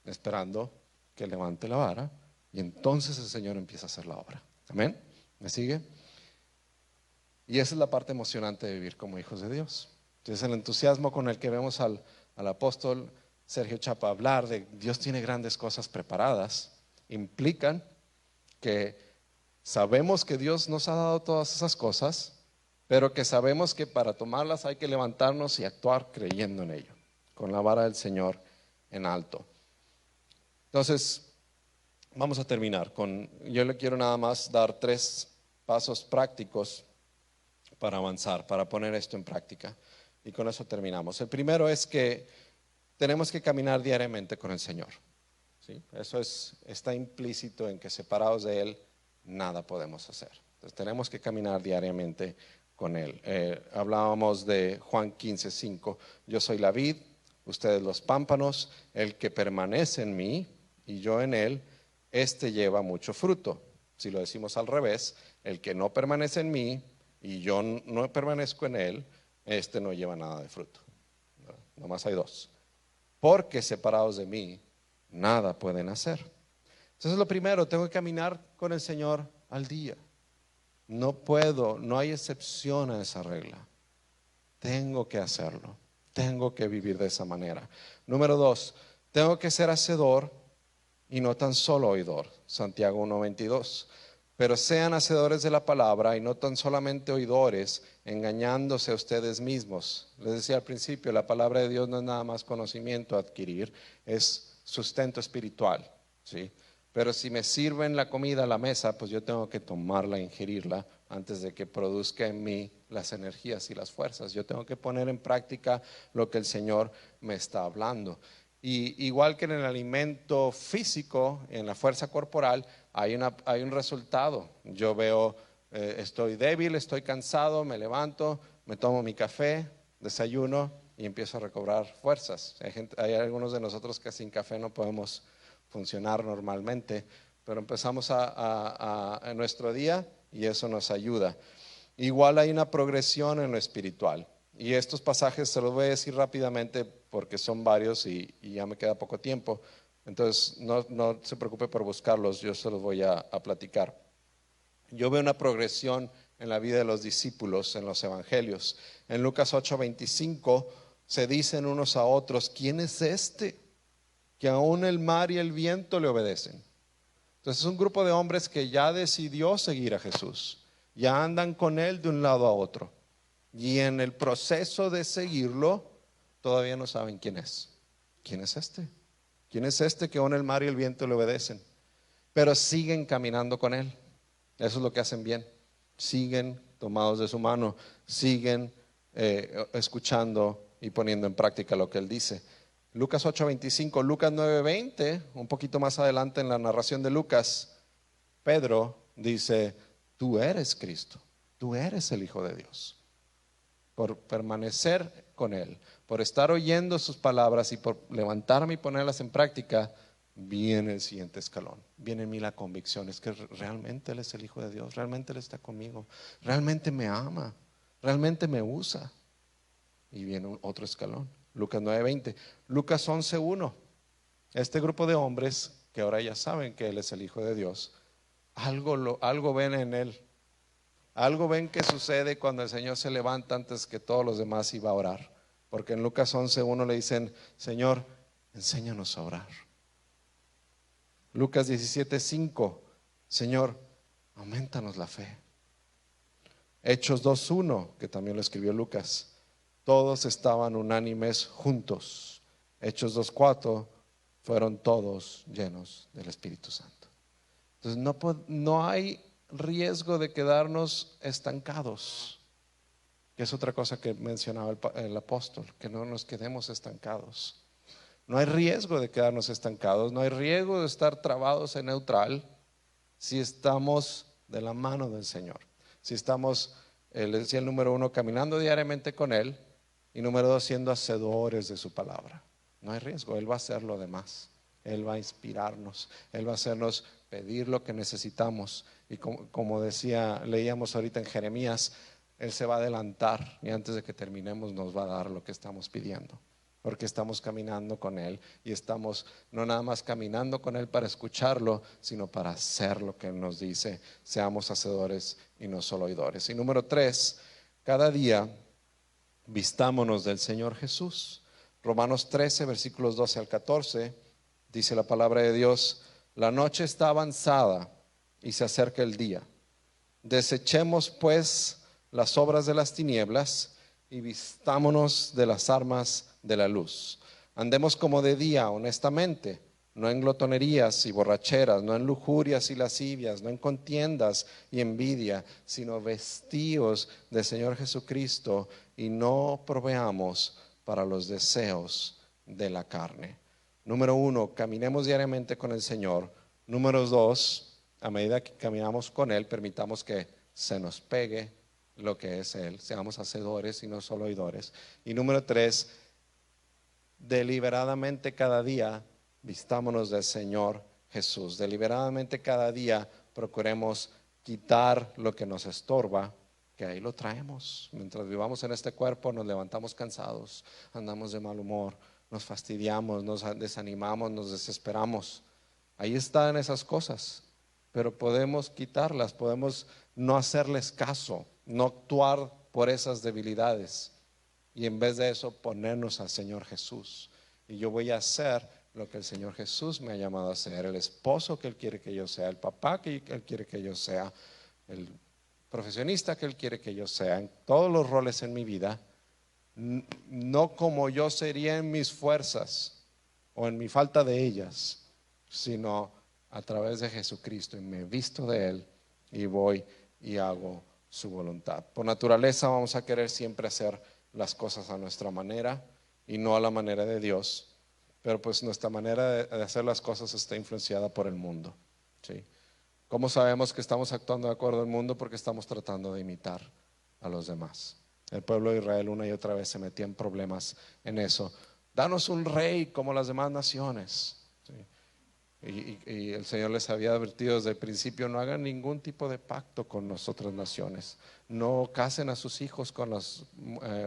esperando que levante la vara y entonces el Señor empieza a hacer la obra. Amén. ¿Me sigue? Y esa es la parte emocionante de vivir como hijos de Dios. Entonces el entusiasmo con el que vemos al apóstol Sergio Chapa hablar de Dios tiene grandes cosas preparadas, implican que sabemos que Dios nos ha dado todas esas cosas, pero que sabemos que para tomarlas hay que levantarnos y actuar creyendo en ello, con la vara del Señor en alto. Entonces, vamos a terminar yo le quiero nada más dar 3 pasos prácticos para avanzar, para poner esto en práctica. Y con eso terminamos. El primero es que tenemos que caminar diariamente con el Señor. ¿Sí? Eso está implícito en que separados de Él nada podemos hacer. Entonces tenemos que caminar diariamente con Él. Hablábamos de Juan 15:5. Yo soy la vid, ustedes los pámpanos. El que permanece en mí y yo en Él, este lleva mucho fruto. Si lo decimos al revés, el que no permanece en mí y yo no permanezco en Él, este no lleva nada de fruto. nomás hay dos. Porque separados de mí, nada pueden hacer. Entonces lo primero, tengo que caminar con el Señor al día. No puedo, no hay excepción a esa regla. Tengo que hacerlo. Tengo que vivir de esa manera. Número dos, tengo que ser hacedor y no tan solo oidor. Santiago 1:22. Pero sean hacedores de la palabra y no tan solamente oidores, engañándose a ustedes mismos. Les decía al principio, la palabra de Dios no es nada más conocimiento a adquirir, es sustento espiritual, ¿sí? Pero si me sirven la comida a la mesa, pues yo tengo que tomarla, ingerirla, antes de que produzca en mí las energías y las fuerzas. Yo tengo que poner en práctica lo que el Señor me está hablando. Y igual que en el alimento físico, en la fuerza corporal, hay un resultado. Yo veo, estoy débil, estoy cansado, me levanto, me tomo mi café, desayuno y empiezo a recobrar fuerzas. Hay algunos de nosotros que sin café no podemos funcionar normalmente, pero empezamos en nuestro día y eso nos ayuda. Igual hay una progresión en lo espiritual. Y estos pasajes se los voy a decir rápidamente porque son varios y ya me queda poco tiempo. Entonces no se preocupe por buscarlos, yo se los voy a platicar. Yo veo una progresión en la vida de los discípulos en los evangelios. En Lucas 8:25 se dicen unos a otros, ¿quién es este? Que aún el mar y el viento le obedecen. Entonces es un grupo de hombres que ya decidió seguir a Jesús. Ya andan con él de un lado a otro. Y en el proceso de seguirlo, todavía no saben quién es. ¿Quién es este? ¿Quién es este que aún el mar y el viento le obedecen? Pero siguen caminando con él. Eso es lo que hacen bien. Siguen tomados de su mano, siguen escuchando y poniendo en práctica lo que él dice. Lucas 8:25, Lucas 9:20, un poquito más adelante en la narración de Lucas, Pedro dice, tú eres Cristo, tú eres el Hijo de Dios. Por permanecer con Él, por estar oyendo sus palabras y por levantarme y ponerlas en práctica, viene el siguiente escalón. Viene en mí la convicción, es que realmente Él es el Hijo de Dios, realmente Él está conmigo, realmente me ama, realmente me usa. Y viene otro escalón, Lucas 9:20, Lucas 11:1. Este grupo de hombres que ahora ya saben que Él es el Hijo de Dios, algo ven en Él. Algo ven que sucede cuando el Señor se levanta antes que todos los demás y va a orar. Porque en Lucas 11:1 le dicen, Señor, enséñanos a orar. Lucas 17:5, Señor, aumentanos la fe. Hechos 2:1, que también lo escribió Lucas, todos estaban unánimes juntos. Hechos 2:4, fueron todos llenos del Espíritu Santo. Entonces no hay riesgo de quedarnos estancados, que es otra cosa que mencionaba el apóstol, que no nos quedemos estancados. No hay riesgo de quedarnos estancados, no hay riesgo de estar trabados en neutral si estamos de la mano del Señor. Si estamos, le decía el número 1, caminando diariamente con Él, y número 2, siendo hacedores de su palabra. No hay riesgo, Él va a hacer lo demás. Él va a inspirarnos, Él va a hacernos pedir lo que necesitamos. Y como decía, leíamos ahorita en Jeremías, Él se va a adelantar y antes de que terminemos nos va a dar lo que estamos pidiendo. Porque estamos caminando con Él y estamos no nada más caminando con Él para escucharlo, sino para hacer lo que Él nos dice. Seamos hacedores y no solo oidores. Y número 3, cada día vistámonos del Señor Jesús. Romanos 13, versículos 12 al 14, dice la palabra de Dios, la noche está avanzada y se acerca el día. Desechemos pues las obras de las tinieblas y vistámonos de las armas de la luz. Andemos como de día, honestamente, no en glotonerías y borracheras, no en lujurias y lascivias, no en contiendas y envidia, sino vestíos del Señor Jesucristo y no proveamos para los deseos de la carne. Número 1, caminemos diariamente con el Señor. Número 2, a medida que caminamos con Él, permitamos que se nos pegue lo que es Él, seamos hacedores y no solo oidores. Y número 3, deliberadamente cada día vistámonos del Señor Jesús. Deliberadamente cada día procuremos quitar lo que nos estorba que ahí lo traemos. Mientras vivamos en este cuerpo, nos levantamos cansados, andamos de mal humor, nos fastidiamos, nos desanimamos, nos desesperamos. Ahí están esas cosas, pero podemos quitarlas, podemos no hacerles caso, no actuar por esas debilidades, y en vez de eso ponernos al Señor Jesús. Y yo voy a hacer lo que el Señor Jesús me ha llamado a hacer, el esposo que Él quiere que yo sea, el papá que Él quiere que yo sea, el profesionista que Él quiere que yo sea, en todos los roles en mi vida, no como yo sería en mis fuerzas o en mi falta de ellas, sino a través de Jesucristo, y me visto de Él y voy y hago su voluntad. Por naturaleza vamos a querer siempre hacer las cosas a nuestra manera y no a la manera de Dios, pero pues nuestra manera de hacer las cosas está influenciada por el mundo, ¿sí? ¿Cómo sabemos que estamos actuando de acuerdo al mundo? Porque estamos tratando de imitar a los demás. El pueblo de Israel una y otra vez se metía en problemas en eso. Danos un rey como las demás naciones, ¿sí? Y el Señor les había advertido desde el principio: no hagan ningún tipo de pacto con las otras naciones, no casen a sus hijos con las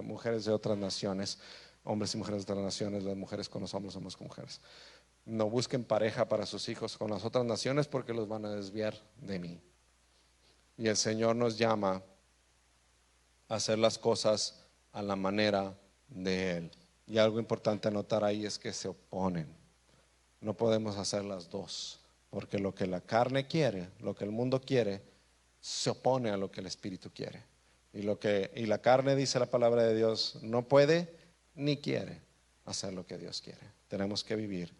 mujeres de otras naciones, hombres y mujeres de otras naciones, las mujeres con los hombres, hombres con mujeres. No busquen pareja para sus hijos con las otras naciones, porque los van a desviar de mí. Y el Señor nos llama a hacer las cosas a la manera de Él. Y algo importante a notar ahí es que se oponen. No podemos hacer las dos, porque lo que la carne quiere, lo que el mundo quiere, se opone a lo que el Espíritu quiere. Y la carne, dice la palabra de Dios, no puede ni quiere hacer lo que Dios quiere. Tenemos que vivir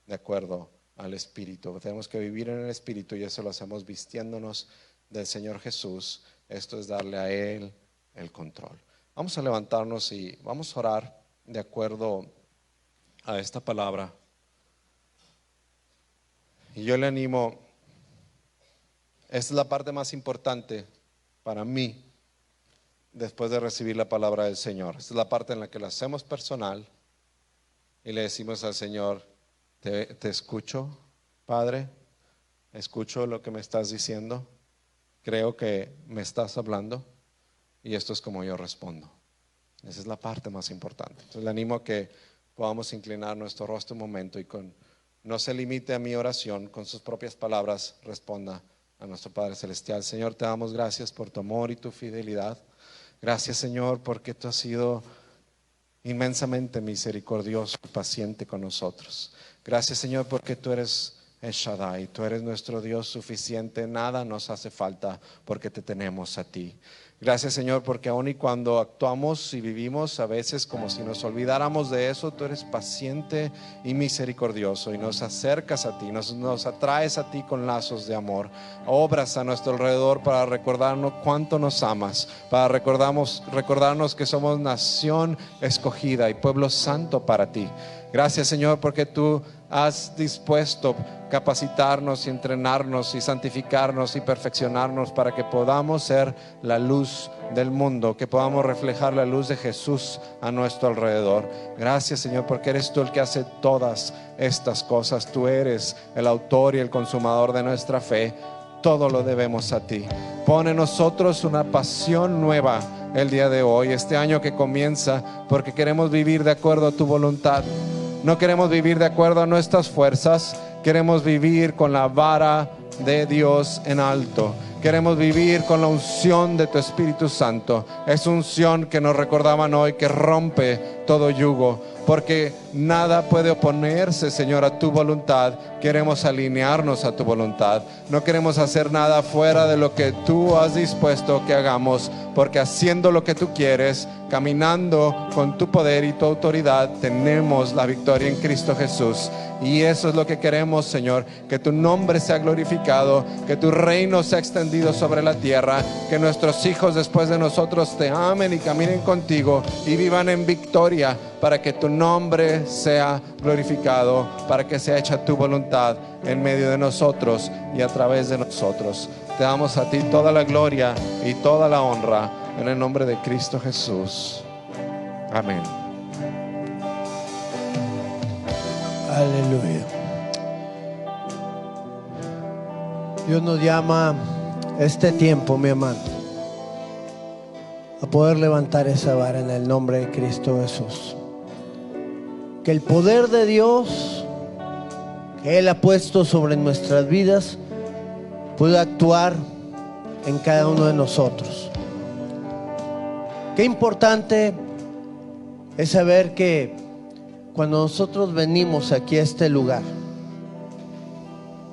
de acuerdo al Espíritu, tenemos que vivir en el Espíritu, y eso lo hacemos vistiéndonos del Señor Jesús. Esto es darle a Él el control. Vamos a levantarnos y vamos a orar de acuerdo a esta palabra. Y yo le animo, esta es la parte más importante para mí después de recibir la palabra del Señor. Esta es la parte en la que la hacemos personal y le decimos al Señor: te escucho, Padre, escucho lo que me estás diciendo, creo que me estás hablando, y esto es como yo respondo. Esa es la parte más importante. Entonces le animo a que podamos inclinar nuestro rostro un momento y no se limite a mi oración, con sus propias palabras responda a nuestro Padre Celestial. Señor, te damos gracias por tu amor y tu fidelidad. Gracias, Señor, porque tú has sido inmensamente misericordioso y paciente con nosotros. Gracias, Señor, porque tú eres El Shaddai, tú eres nuestro Dios suficiente, nada nos hace falta porque te tenemos a ti. Gracias, Señor, porque aun y cuando actuamos y vivimos a veces como si nos olvidáramos de eso, tú eres paciente y misericordioso y nos acercas a ti, nos atraes a ti con lazos de amor. Obras a nuestro alrededor para recordarnos cuánto nos amas, para recordarnos que somos nación escogida y pueblo santo para ti. Gracias, Señor, porque tú has dispuesto capacitarnos y entrenarnos y santificarnos y perfeccionarnos para que podamos ser la luz del mundo, que podamos reflejar la luz de Jesús a nuestro alrededor. Gracias, Señor, porque eres tú el que hace todas estas cosas. Tú eres el autor y el consumador de nuestra fe. Todo lo debemos a ti. Pon en nosotros una pasión nueva el día de hoy, este año que comienza, porque queremos vivir de acuerdo a tu voluntad. No queremos vivir de acuerdo a nuestras fuerzas, queremos vivir con la vara de Dios en alto. Queremos vivir con la unción de tu Espíritu Santo. Es unción que nos recordaban hoy, que rompe todo yugo, porque nada puede oponerse, Señor, a tu voluntad. Queremos alinearnos a tu voluntad. No queremos hacer nada fuera de lo que tú has dispuesto que hagamos, porque haciendo lo que tú quieres, caminando con tu poder y tu autoridad, tenemos la victoria en Cristo Jesús. Y eso es lo que queremos, Señor, que tu nombre sea glorificado, que tu reino sea extendido sobre la tierra, que nuestros hijos después de nosotros te amen y caminen contigo y vivan en victoria, para que tu nombre sea glorificado, para que sea hecha tu voluntad en medio de nosotros y a través de nosotros. Te damos a ti toda la gloria y toda la honra en el nombre de Cristo Jesús. Amén. Aleluya. Dios nos llama a este tiempo, mi hermano, a poder levantar esa vara en el nombre de Cristo Jesús. Que el poder de Dios que Él ha puesto sobre nuestras vidas pueda actuar en cada uno de nosotros. Qué importante es saber que cuando nosotros venimos aquí a este lugar,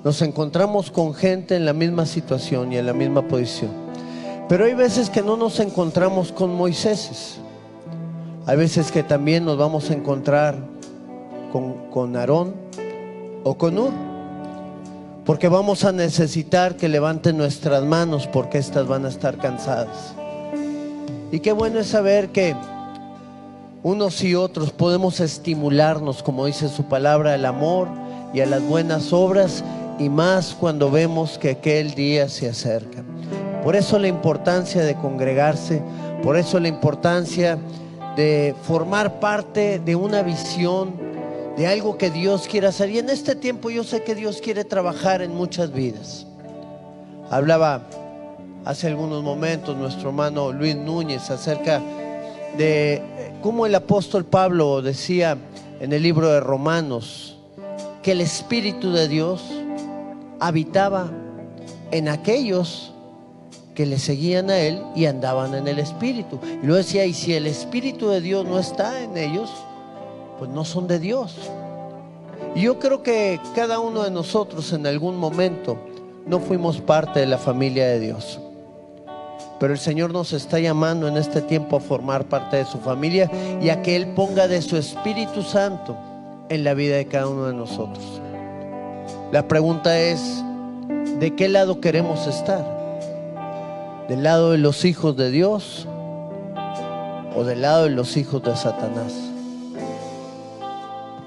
nos encontramos con gente en la misma situación y en la misma posición. Pero hay veces que no nos encontramos con Moiséses. Hay veces que también nos vamos a encontrar con Aarón o con Hur, porque vamos a necesitar que levanten nuestras manos, porque estas van a estar cansadas. Y qué bueno es saber que unos y otros podemos estimularnos, como dice su palabra, al amor y a las buenas obras, y más cuando vemos que aquel día se acerca. Por eso la importancia de congregarse, por eso la importancia de formar parte de una visión, de algo que Dios quiere hacer. Y en este tiempo yo sé que Dios quiere trabajar en muchas vidas. Hablaba hace algunos momentos nuestro hermano Luis Núñez acerca de cómo el apóstol Pablo decía en el libro de Romanos que el Espíritu de Dios habitaba en aquellos que le seguían a Él y andaban en el Espíritu. Y luego decía, y si el Espíritu de Dios no está en ellos, pues no son de Dios. Y yo creo que cada uno de nosotros en algún momento no fuimos parte de la familia de Dios, pero el Señor nos está llamando en este tiempo a formar parte de su familia y a que Él ponga de su Espíritu Santo en la vida de cada uno de nosotros. La pregunta es, ¿de qué lado queremos estar? ¿Del lado de los hijos de Dios o del lado de los hijos de Satanás?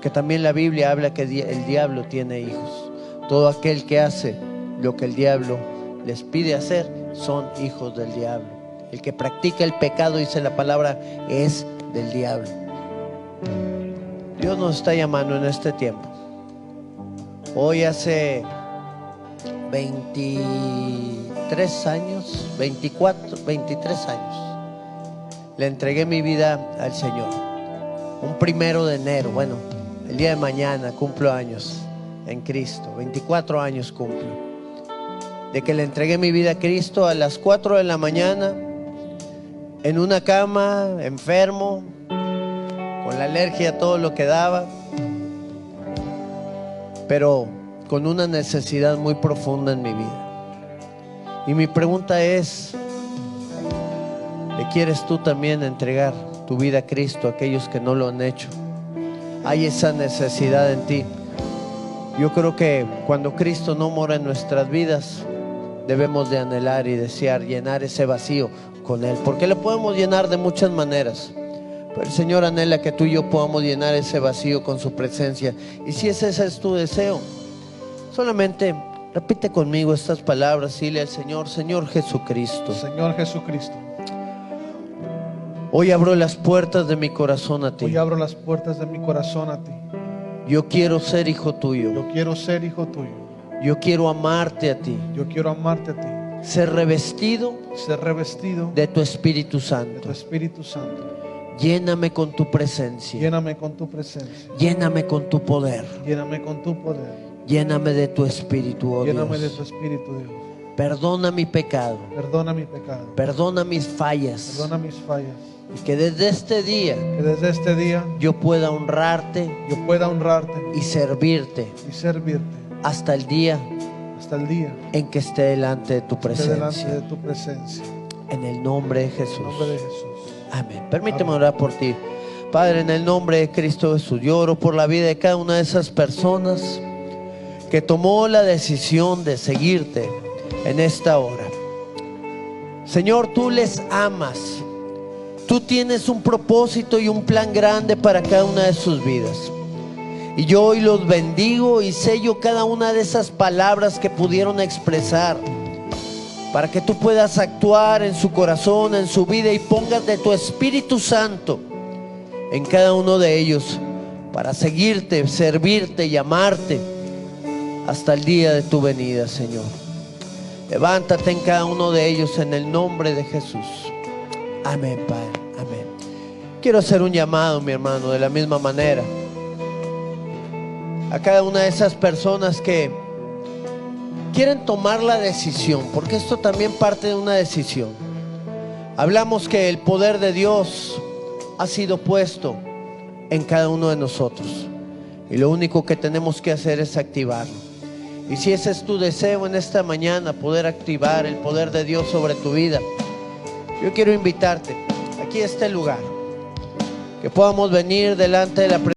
Que también la Biblia habla que el diablo tiene hijos. Todo aquel que hace lo que el diablo les pide hacer son hijos del diablo. El que practica el pecado, dice la palabra, es del diablo. Dios nos está llamando en este tiempo. Hoy hace 23 años le entregué mi vida al Señor. Un 1 de enero, bueno, el día de mañana cumplo años en Cristo. 24 años cumplo de que le entregué mi vida a Cristo. A las 4 de la mañana, en una cama, enfermo, con la alergia, todo lo que daba, pero con una necesidad muy profunda en mi vida. Y mi pregunta es, ¿le quieres tú también entregar tu vida a Cristo a aquellos que no lo han hecho? Hay esa necesidad en ti. Yo creo que cuando Cristo no mora en nuestras vidas, debemos de anhelar y desear llenar ese vacío con Él, porque lo podemos llenar de muchas maneras, pero el Señor anhela que tú y yo podamos llenar ese vacío con su presencia. Y si ese es tu deseo, solamente repite conmigo estas palabras. Dile al Señor: Señor Jesucristo, Señor Jesucristo, hoy abro las puertas de mi corazón a ti. hoy abro las puertas de mi corazón a ti. Yo quiero ser hijo tuyo. Yo quiero ser hijo tuyo. Yo quiero amarte a ti. Yo quiero amarte a ti. Ser revestido de tu Espíritu tu Santo. Espíritu Santo. Lléname con tu presencia. Lléname con tu presencia. Lléname con tu poder. Lléname con tu poder. Lléname de tu Espíritu, oh Lléname Dios. de tu Espíritu, Dios. Perdona mi pecado. Perdona mi pecado. Perdona mis fallas. Perdona mis fallas. Y que desde este día Que desde este día yo pueda honrarte yo pueda honrarte y servirte y servirte hasta el día hasta el día en que esté delante de tu que esté delante presencia. de tu presencia. En el nombre de En Jesús. el nombre de Jesús. Amén. Permíteme Amén. orar por ti. Padre, en el nombre de Cristo Jesús, yo oro por la vida de cada una de esas personas que tomó la decisión de seguirte en esta hora. Señor, tú les amas. Tú tienes un propósito y un plan grande para cada una de sus vidas. Y yo hoy los bendigo y sello cada una de esas palabras que pudieron expresar, para que tú puedas actuar en su corazón, en su vida, y pongas de tu Espíritu Santo en cada uno de ellos para seguirte, servirte y amarte hasta el día de tu venida, Señor. Levántate en cada uno de ellos en el nombre de Jesús. Amén, Padre. Amén. Quiero hacer un llamado, mi hermano, de la misma manera a cada una de esas personas que quieren tomar la decisión, porque esto también parte de una decisión. Hablamos que el poder de Dios ha sido puesto en cada uno de nosotros y lo único que tenemos que hacer es activarlo. Y si ese es tu deseo en esta mañana, poder activar el poder de Dios sobre tu vida, yo quiero invitarte aquí a este lugar, que podamos venir delante de la presencia